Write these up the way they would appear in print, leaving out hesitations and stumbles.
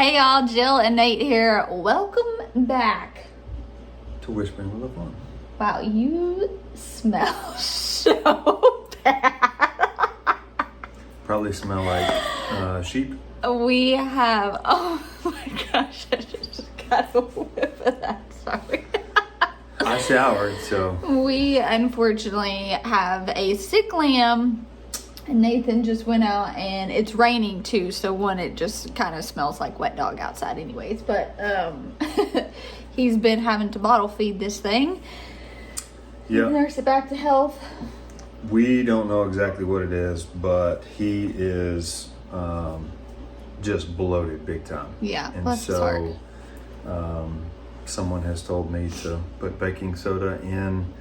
Hey y'all, Jill and Nate here. Welcome back to Whispering Willow Farm. Wow, you smell so bad. Probably smell like sheep. We have, oh my gosh, I just got a whiff of that, sorry. I showered, so. We unfortunately have a sick lamb. And Nathan just went out and it's raining too, so one, it just kind of smells like wet dog outside anyways, but he's been having to bottle feed this thing. Yeah. Nurse it back to health. We don't know exactly what it is, but he is just bloated big time. Yeah, and bless his heart. Someone has told me to put baking soda in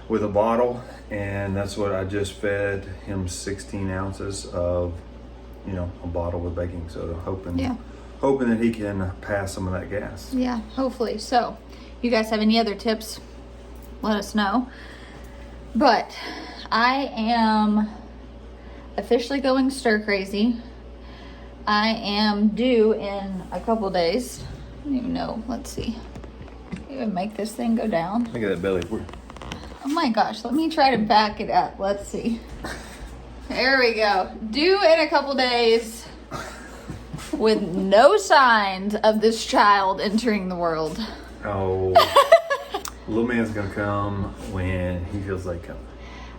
with a bottle, and that's what I just fed him, 16 ounces of, a bottle with baking soda, hoping that he can pass some of that gas. Yeah, hopefully. So, you guys have any other tips? Let us know. But I am officially going stir crazy. I am due in a couple days. I don't even know. Let's see. Even make this thing go down. Look at that belly. Oh my gosh, let me try to back it up. Let's see. There we go. Due in a couple days with no signs of this child entering the world. Oh, little man's gonna come when he feels like coming.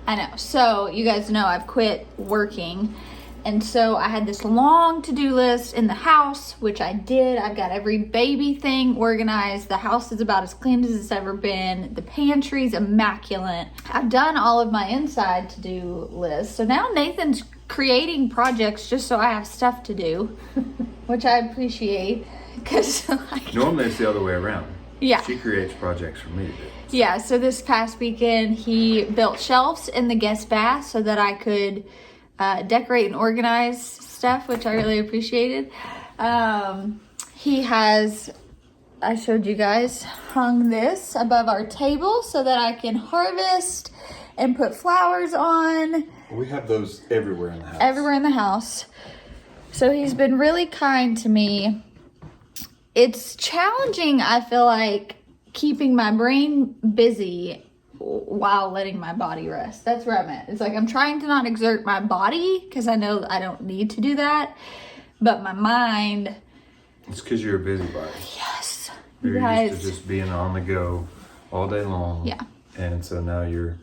I know. So you guys know I've quit working. And so I had this long to-do list in the house, which I did. I've got every baby thing organized. The house is about as clean as it's ever been. The pantry's immaculate. I've done all of my inside to-do list. So now Nathan's creating projects just so I have stuff to do, which I appreciate. Because normally it's the other way around. Yeah. She creates projects for me to do. Yeah, so this past weekend he built shelves in the guest bath so that I could decorate and organize stuff, which I really appreciated. He has, I showed you guys, hung this above our table so that I can harvest and put flowers on. We have those everywhere in the house. Everywhere in the house. So he's been really kind to me. It's challenging, I feel like, keeping my brain busy while letting my body rest. That's where I'm at. It's like I'm trying to not exert my body because I know I don't need to do that, but my mind. It's because you're a busybody. Yes. You're guys. used to just being on the go all day long. Yeah. And so now you're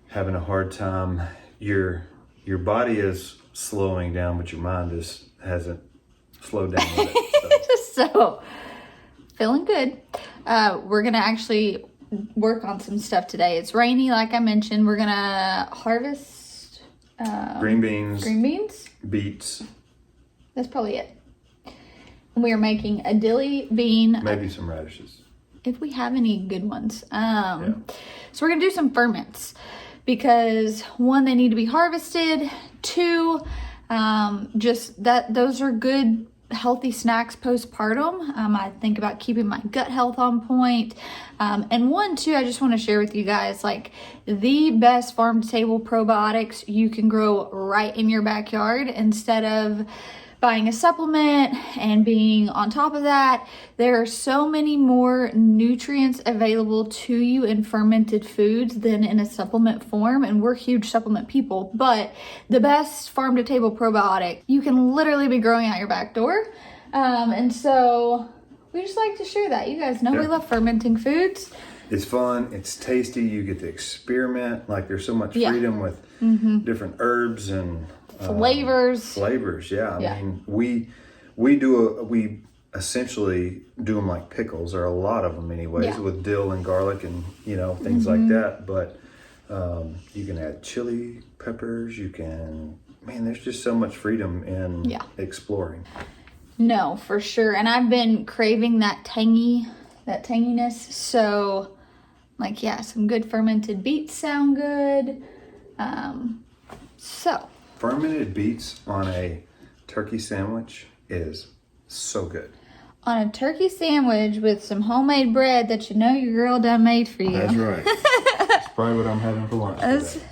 having a hard time. Your body is slowing down, but your mind just hasn't slowed down with it. So feeling good. We're gonna actually work on some stuff today. It's rainy, like I mentioned. We're gonna harvest green beans, beets. That's probably it. And we are making a dilly bean, maybe some radishes if we have any good ones. So we're gonna do some ferments because one, they need to be harvested. Two, just that those are good healthy snacks postpartum. I think about keeping my gut health on point. And one, too, I just want to share with you guys, like, the best farm to table probiotics you can grow right in your backyard instead of buying a supplement and being on top of that. There are so many more nutrients available to you in fermented foods than in a supplement form, and we're huge supplement people, but the best farm to table probiotic you can literally be growing out your back door. And so we just like to share that. You guys know we love fermenting foods. It's fun, it's tasty, you get to experiment. Like, there's so much freedom with different herbs and flavors, yeah. I mean, we essentially do them like pickles, or a lot of them anyways, with dill and garlic and things like that. But you can add chili peppers. There's just so much freedom in exploring. No, for sure. And I've been craving that tanginess. So, some good fermented beets sound good. Fermented beets on a turkey sandwich is so good. On a turkey sandwich with some homemade bread that your girl done made for you. That's right. That's probably what I'm having for lunch today.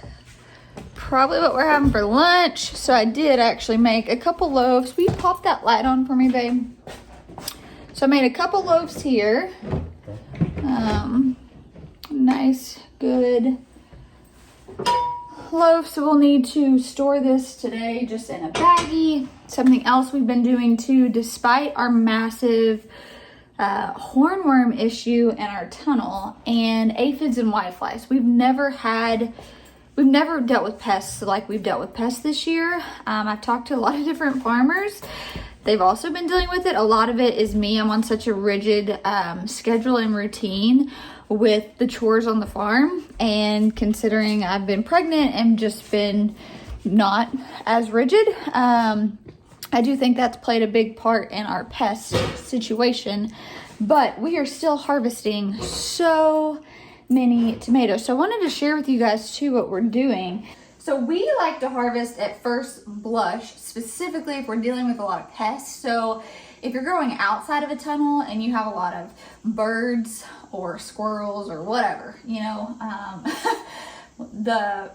probably what we're having for lunch. So I did actually make a couple loaves. Will you pop that light on for me, babe? So I made a couple loaves here. Nice, good loaf. So we'll need to store this today just in a baggie. Something else we've been doing too, despite our massive hornworm issue in our tunnel and aphids and whiteflies, we've never dealt with pests like we've dealt with pests this year. I've talked to a lot of different farmers. They've also been dealing with it. A lot of it is me. I'm on such a rigid schedule and routine with the chores on the farm, and considering I've been pregnant and just been not as rigid, I do think that's played a big part in our pest situation. But we are still harvesting so many tomatoes. So I wanted to share with you guys too what we're doing. So we like to harvest at first blush, specifically if we're dealing with a lot of pests. So if you're growing outside of a tunnel and you have a lot of birds or squirrels or whatever, you know, the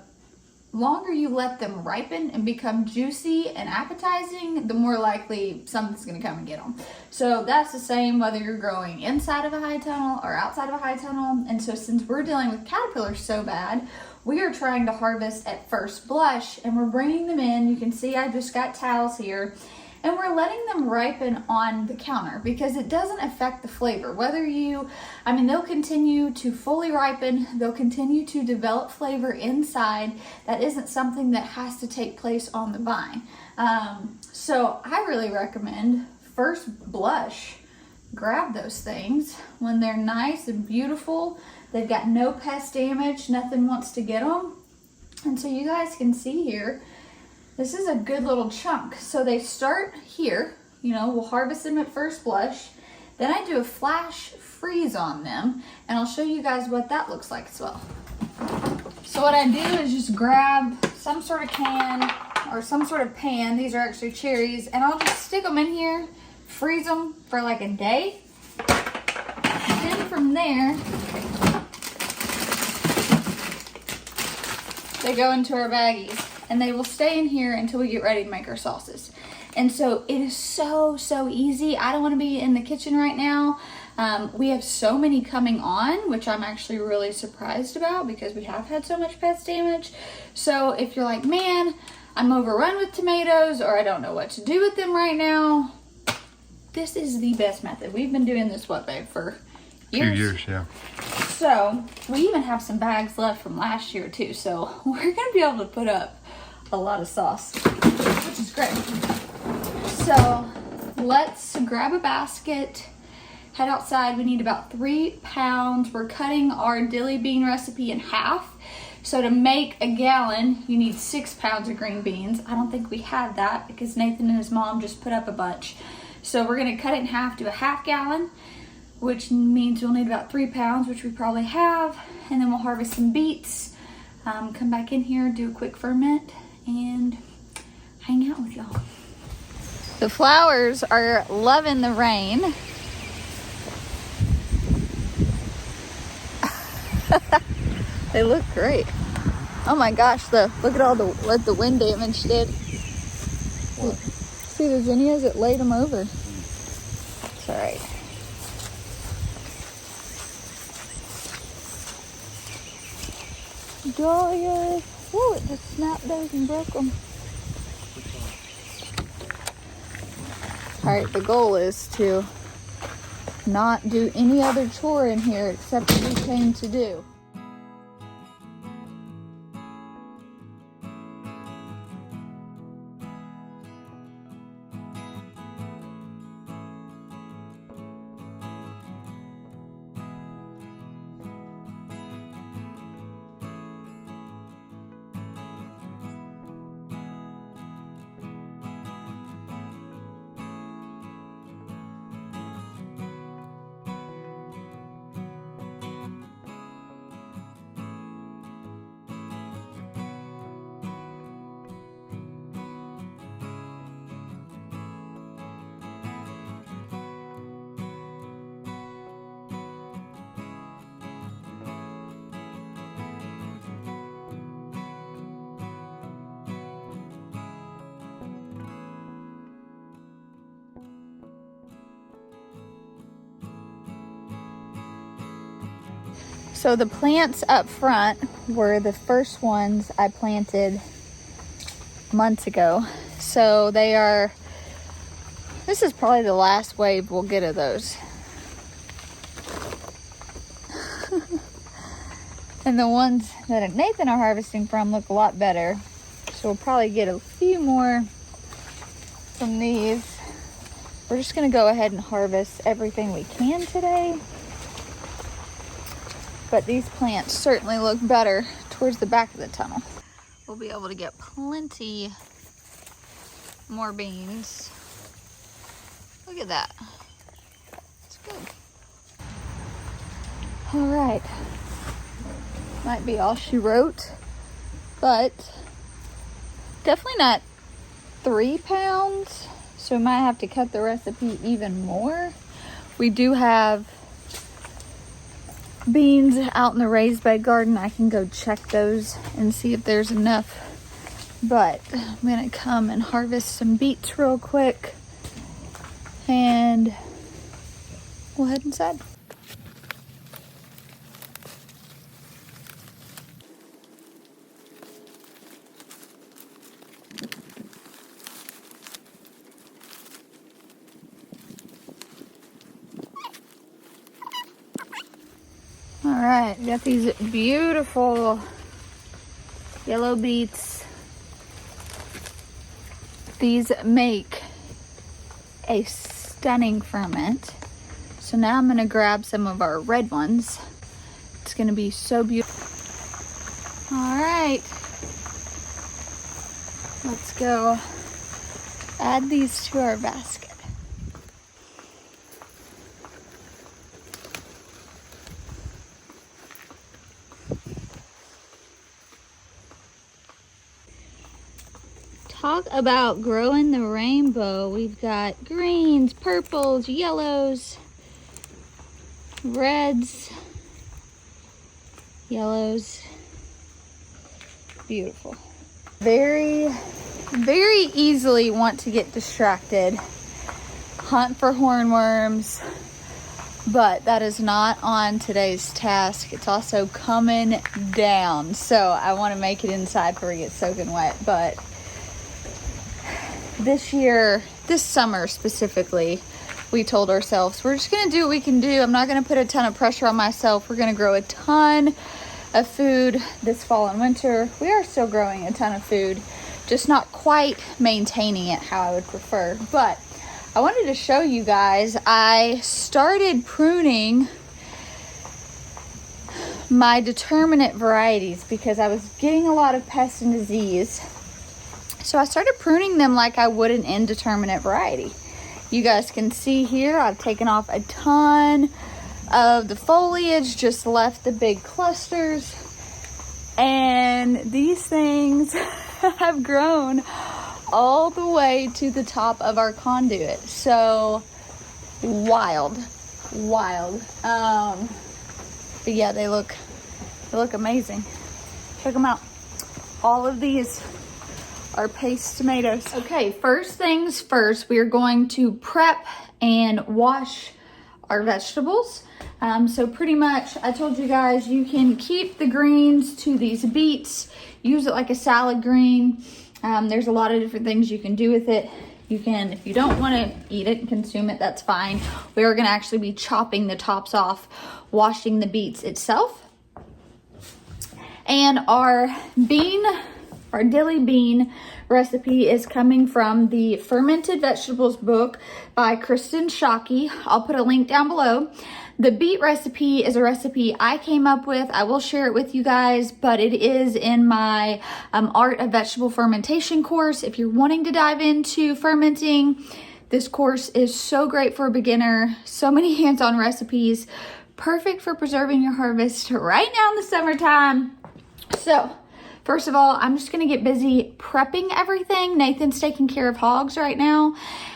longer you let them ripen and become juicy and appetizing, the more likely something's going to come and get them. So that's the same whether you're growing inside of a high tunnel or outside of a high tunnel. And so since we're dealing with caterpillars so bad, we are trying to harvest at first blush, and we're bringing them in. You can see I just got towels here, and we're letting them ripen on the counter because it doesn't affect the flavor. They'll continue to fully ripen, they'll continue to develop flavor inside. That isn't something that has to take place on the vine. So I really recommend first blush. Grab those things when they're nice and beautiful. They've got no pest damage, nothing wants to get them. And so you guys can see here, this is a good little chunk. So they start here, you know, we'll harvest them at first blush. Then I do a flash freeze on them, and I'll show you guys what that looks like as well. So what I do is just grab some sort of can or some sort of pan. These are actually cherries, and I'll just stick them in here, freeze them for like a day. Then from there, they go into our baggies, and they will stay in here until we get ready to make our sauces. And so it is so easy. I don't want to be in the kitchen right now. We have so many coming on, which I'm actually really surprised about because we have had so much pest damage. So if you're like, man, I'm overrun with tomatoes, or I don't know what to do with them right now, this is the best method. We've been doing this, what, babe, for years? 2 years, yeah. So we even have some bags left from last year too. So we're gonna be able to put up a lot of sauce, which is great. So let's grab a basket, head outside. We need about 3 pounds. We're cutting our dilly bean recipe in half. So to make a gallon, you need 6 pounds of green beans. I don't think we have that because Nathan and his mom just put up a bunch. So we're gonna cut it in half to a half gallon, which means we'll need about 3 pounds, which we probably have. And then we'll harvest some beets, come back in here, do a quick ferment, and hang out with y'all. The flowers are loving the rain. They look great. Oh my gosh, look at all what the wind damage did. What? See the zinnias, it laid them over. It's all right. Dahlia. Whoa, it just snapped those and broke them. All right, the goal is to not do any other chore in here except what we came to do. So the plants up front were the first ones I planted months ago. So this is probably the last wave we'll get of those. And the ones that Nathan are harvesting from look a lot better. So we'll probably get a few more from these. We're just gonna go ahead and harvest everything we can today. But these plants certainly look better towards the back of the tunnel. We'll be able to get plenty more beans. Look at that. It's good. All right. Might be all she wrote, but definitely not 3 pounds. So we might have to cut the recipe even more. We do have beans out in the raised bed garden. I can go check those and see if there's enough. But I'm gonna come and harvest some beets real quick and we'll head inside. All right, got these beautiful yellow beets. These make a stunning ferment. So now I'm gonna grab some of our red ones. It's gonna be so beautiful. All right, let's go add these to our basket. Talk about growing the rainbow. We've got greens, purples, yellows, reds, yellows. Beautiful. Very, very easily want to get distracted. Hunt for hornworms, but that is not on today's task. It's also coming down, so I want to make it inside before it gets soaking wet. But this summer specifically, we told ourselves we're just gonna do what we can do. I'm not gonna put a ton of pressure on myself. We're gonna grow a ton of food this fall and winter. We are still growing a ton of food, just not quite maintaining it how I would prefer. But I wanted to show you guys, I started pruning my determinate varieties because I was getting a lot of pest and disease. So I started pruning them like I would an indeterminate variety. You guys can see here, I've taken off a ton of the foliage, just left the big clusters. And these things have grown all the way to the top of our conduit. So wild. But yeah, they look amazing. Check them out. All of these are paste tomatoes. Okay, first things first, we are going to prep and wash our vegetables. So pretty much, I told you guys, you can keep the greens to these beets, use it like a salad green. There's a lot of different things you can do with it. You can, if you don't want to eat it and consume it, that's fine. We are gonna actually be chopping the tops off, washing the beets itself. And our Dilly bean recipe is coming from the Fermented Vegetables book by Kristen Shockey. I'll put a link down below. The beet recipe is a recipe I came up with. I will share it with you guys, but it is in my Art of Vegetable Fermentation course. If you're wanting to dive into fermenting, this course is so great for a beginner. So many hands-on recipes, perfect for preserving your harvest right now in the summertime. So, first of all, I'm just gonna get busy prepping everything. Nathan's taking care of hogs right now.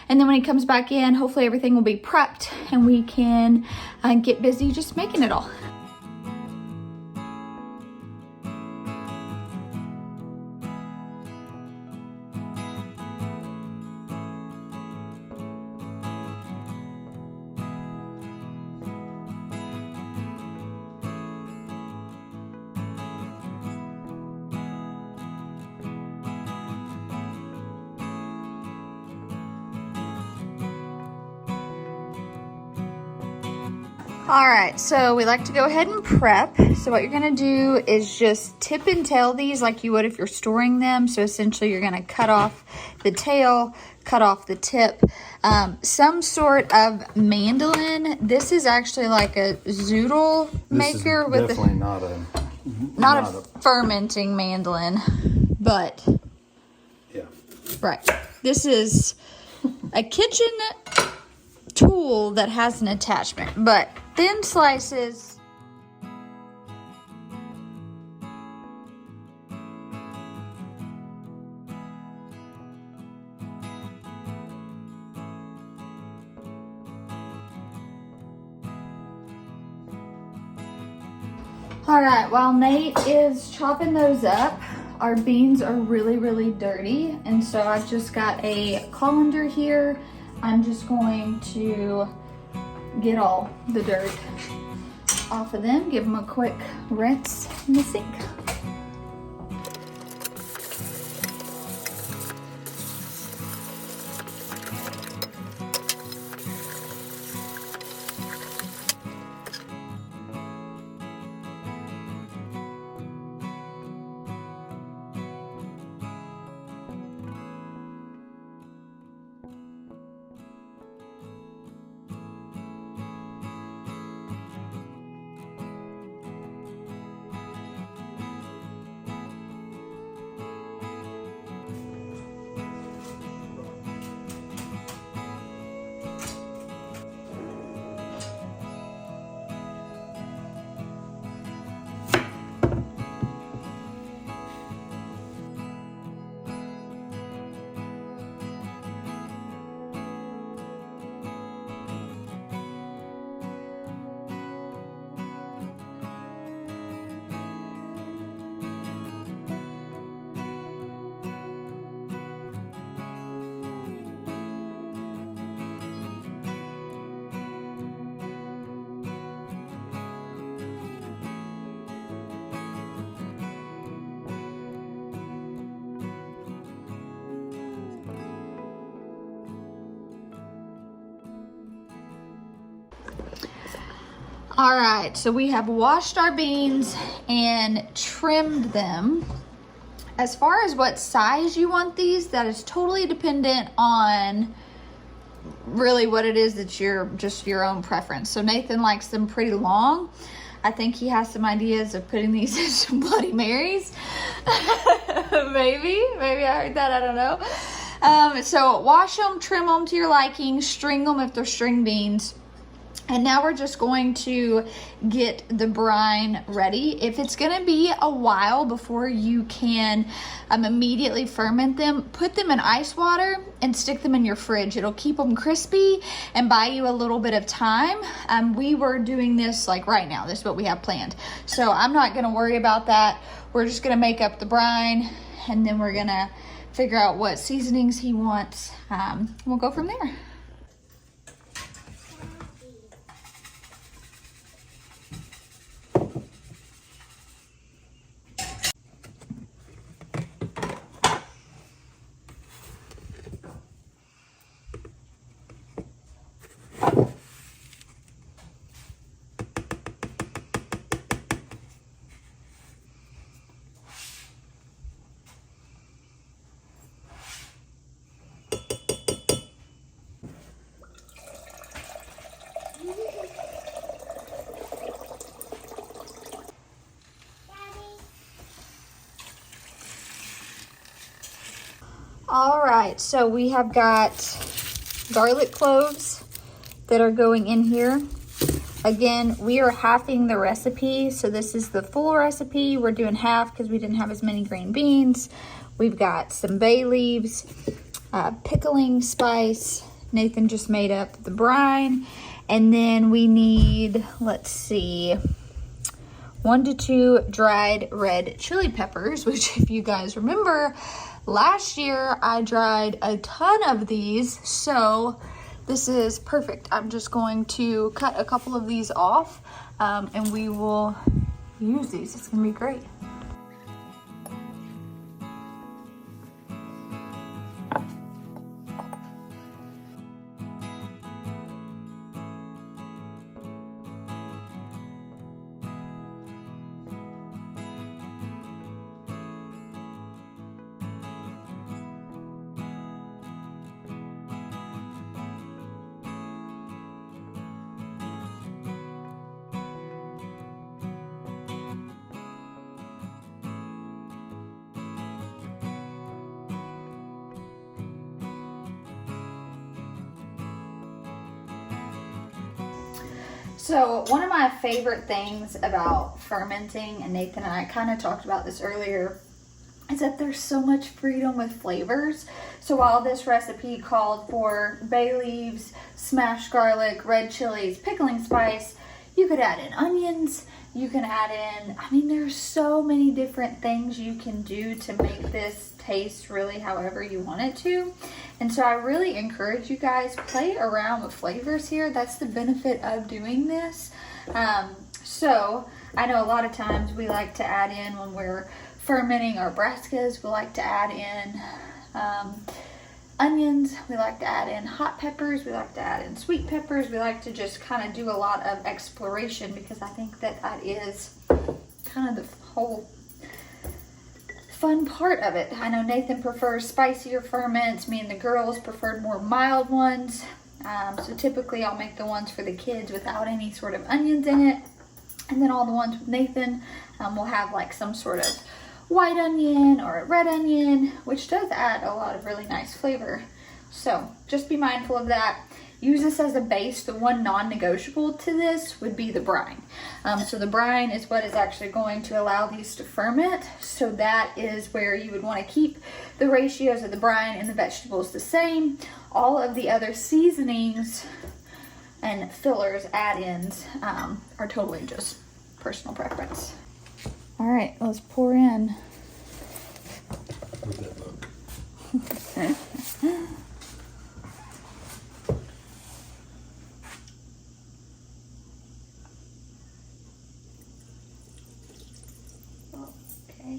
And then when he comes back in, hopefully everything will be prepped and we can get busy just making it all. All right, so we like to go ahead and prep. So what you're gonna do is just tip and tail these like you would if you're storing them. So essentially you're gonna cut off the tail, cut off the tip. Some sort of mandolin. This is actually like a zoodle maker with definitely not a fermenting mandolin, but yeah. Right. This is a kitchen tool that has an attachment, but thin slices. All right, while Nate is chopping those up, our beans are really, really dirty. And so I've just got a colander here. I'm just going to get all the dirt off of them, give them a quick rinse in the sink. All right, so we have washed our beans and trimmed them. As far as what size you want these, that is totally dependent on really what it is that you're just your own preference. So Nathan likes them pretty long. I think he has some ideas of putting these in some Bloody Marys. maybe I heard that, I don't know. So wash them, trim them to your liking, string them if they're string beans. And now we're just going to get the brine ready. If it's gonna be a while before you can immediately ferment them, put them in ice water and stick them in your fridge. It'll keep them crispy and buy you a little bit of time. We were doing this like right now. This is what we have planned. So I'm not gonna worry about that. We're just gonna make up the brine and then we're gonna figure out what seasonings he wants. We'll go from there. All right, so we have got garlic cloves that are going in here. Again, we are halving the recipe, so this is the full recipe. We're doing half because we didn't have as many green beans. We've got some bay leaves, pickling spice. Nathan just made up the brine. And then we need, let's see, 1 to 2 dried red chili peppers, which if you guys remember, last year I dried a ton of these, so this is perfect. I'm just going to cut a couple of these off and we will use these. It's gonna be great. So one of my favorite things about fermenting, and Nathan and I kind of talked about this earlier, is that there's so much freedom with flavors. So while this recipe called for bay leaves, smashed garlic, red chilies, pickling spice, you could add in onions, you can add in, I mean, there's so many different things you can do to make this taste really however you want it to. And so I really encourage you guys, play around with flavors here. That's the benefit of doing this. So I know a lot of times we like to add in, when we're fermenting our brassicas, we like to add in onions, we like to add in hot peppers, we like to add in sweet peppers, we like to just kind of do a lot of exploration, because I think that that is kind of the whole fun part of it. I know Nathan prefers spicier ferments, me and the girls preferred more mild ones, so typically I'll make the ones for the kids without any sort of onions in it, and then all the ones with Nathan will have like some sort of white onion or a red onion, which does add a lot of really nice flavor. So just be mindful of that. Use this as a base. The one non-negotiable to this would be the brine. So the brine is what is actually going to allow these to ferment. So that is where you would want to keep the ratios of the brine and the vegetables the same. All of the other seasonings and fillers, add-ins, are totally just personal preference. All right, let's pour in. With that book. Okay.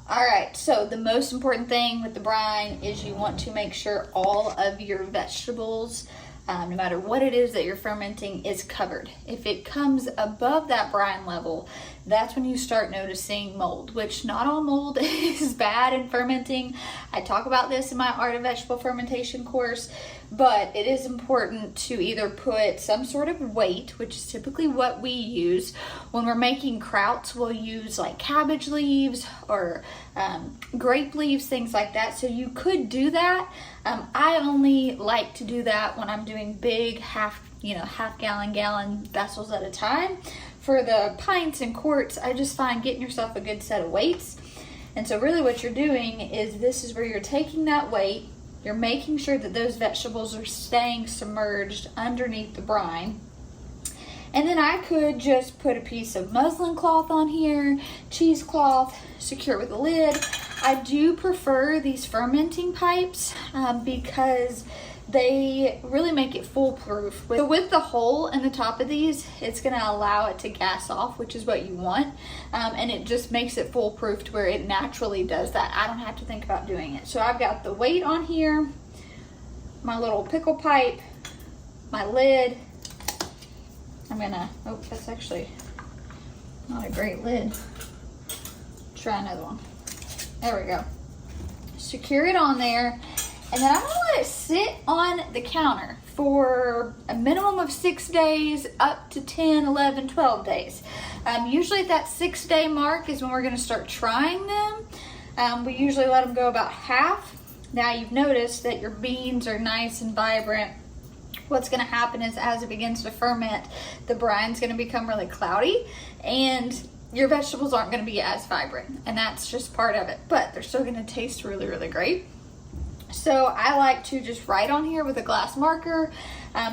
All right, so the most important thing with the brine is you want to make sure all of your vegetables, no matter what it is that you're fermenting, is covered. If it comes above that brine level, that's when you start noticing mold, which not all mold is bad in fermenting. I talk about this in my Art of Vegetable Fermentation course, but it is important to either put some sort of weight, which is typically what we use. When we're making krauts, we'll use like cabbage leaves or grape leaves, things like that. So you could do that. I only like to do that when I'm doing big half gallon vessels at a time. For the pints and quarts, I just find getting yourself a good set of weights. And so really what you're doing is, this is where you're taking that weight, you're making sure that those vegetables are staying submerged underneath the brine. And then I could just put a piece of muslin cloth on here, cheesecloth, secure it with a lid. I do prefer these fermenting pipes because they really make it foolproof. So with the hole in the top of these, it's going to allow it to gas off, which is what you want. And it just makes it foolproof to where it naturally does that. I don't have to think about doing it. So I've got the weight on here, my little pickle pipe, my lid. I'm gonna, oh, that's actually not a great lid. Try another one. There we go. Secure it on there. And then I'm gonna let it sit on the counter for a minimum of 6 days, up to 10, 11, 12 days. Usually at that 6-day mark is when we're gonna start trying them. We usually let them go about half. Now you've noticed that your beans are nice and vibrant. What's gonna happen is, as it begins to ferment, the brine's gonna become really cloudy and your vegetables aren't gonna be as vibrant. And that's just part of it, but they're still gonna taste really, really great. So I like to just write on here with a glass marker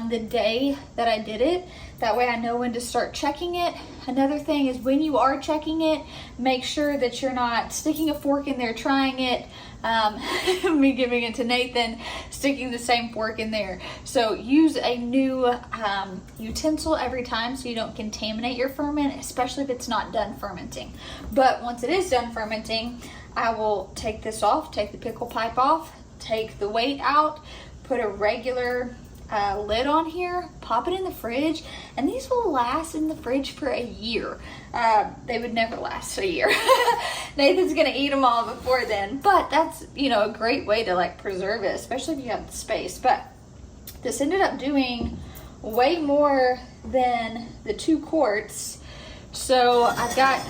the day that I did it. That way I know when to start checking it. Another thing is, when you are checking it, make sure that you're not sticking a fork in there trying it. Me giving it to Nathan, sticking the same fork in there. So use a new utensil every time so you don't contaminate your ferment, especially if it's not done fermenting. But once it is done fermenting, I will take this off, take the pickle pipe off, take the weight out, put a regular lid on here, pop it in the fridge, and these will last in the fridge for a year. They would never last a year. Nathan's gonna eat them all before then, but that's, a great way to like preserve it, especially if you have the space. But this ended up doing way more than the 2 quarts. So I've got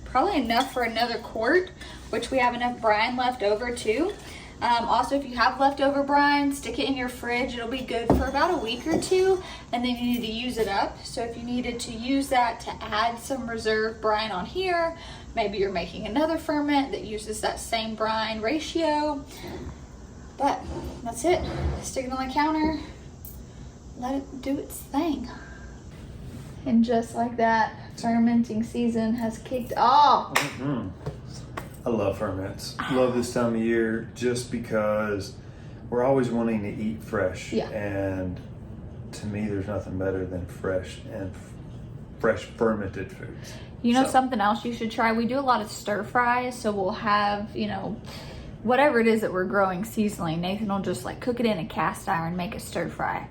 probably enough for another quart, which we have enough brine left over too. Also, if you have leftover brine, stick it in your fridge. It'll be good for about a week or two, and then you need to use it up. So if you needed to use that to add some reserve brine on here, maybe you're making another ferment that uses that same brine ratio. But that's it. Stick it on the counter, let it do its thing. And just like that, fermenting season has kicked off. Mm-hmm. I love ferments. Love this time of year just because we're always wanting to eat fresh. Yeah. And to me, there's nothing better than fresh and fresh fermented foods. You know, something else you should try? We do a lot of stir fries, so we'll have, you know, whatever it is that we're growing seasonally, Nathan will just like cook it in a cast iron, make a stir fry.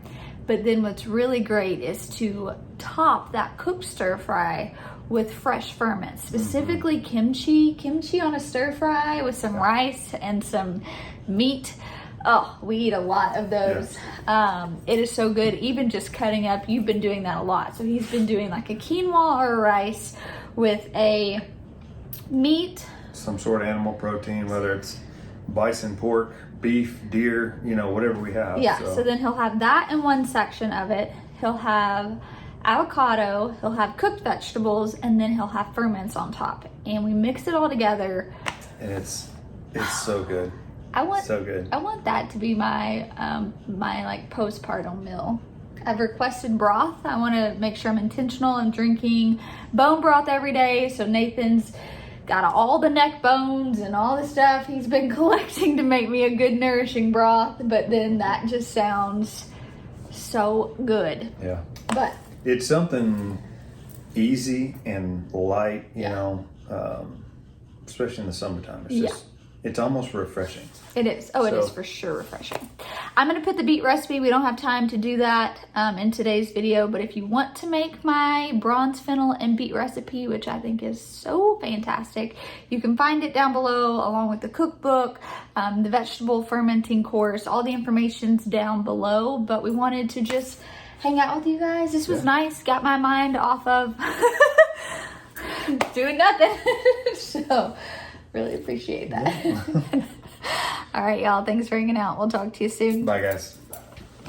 But then what's really great is to top that cooked stir fry with fresh ferments, specifically kimchi on a stir fry with some rice and some meat. Oh, we eat a lot of those. Yeah. It is so good. Even just cutting up, you've been doing that a lot. So he's been doing like a quinoa or a rice with a meat. Some sort of animal protein, whether it's bison, pork, beef, deer, you know, whatever we have. Yeah, so then he'll have that in one section of it. He'll have avocado, he'll have cooked vegetables, and then he'll have ferments on top. And we mix it all together. And it's so good. So good. I want that to be my my like postpartum meal. I've requested broth. I want to make sure I'm intentional. I'm drinking bone broth every day. So Nathan's got all the neck bones and all the stuff he's been collecting to make me a good nourishing broth. But then that just sounds so good. Yeah. But it's something easy and light, you know, especially in the summertime. It's just, it's almost refreshing. It is. Oh, it is for sure refreshing. I'm going to put the beet recipe. We don't have time to do that in today's video, but if you want to make my bronze fennel and beet recipe, which I think is so fantastic, you can find it down below along with the cookbook, the vegetable fermenting course. All the information's down below, but we wanted to just hang out with you guys. This was nice. Got my mind off of doing nothing. So really appreciate that. All right, y'all. Thanks for hanging out. We'll talk to you soon. Bye, guys.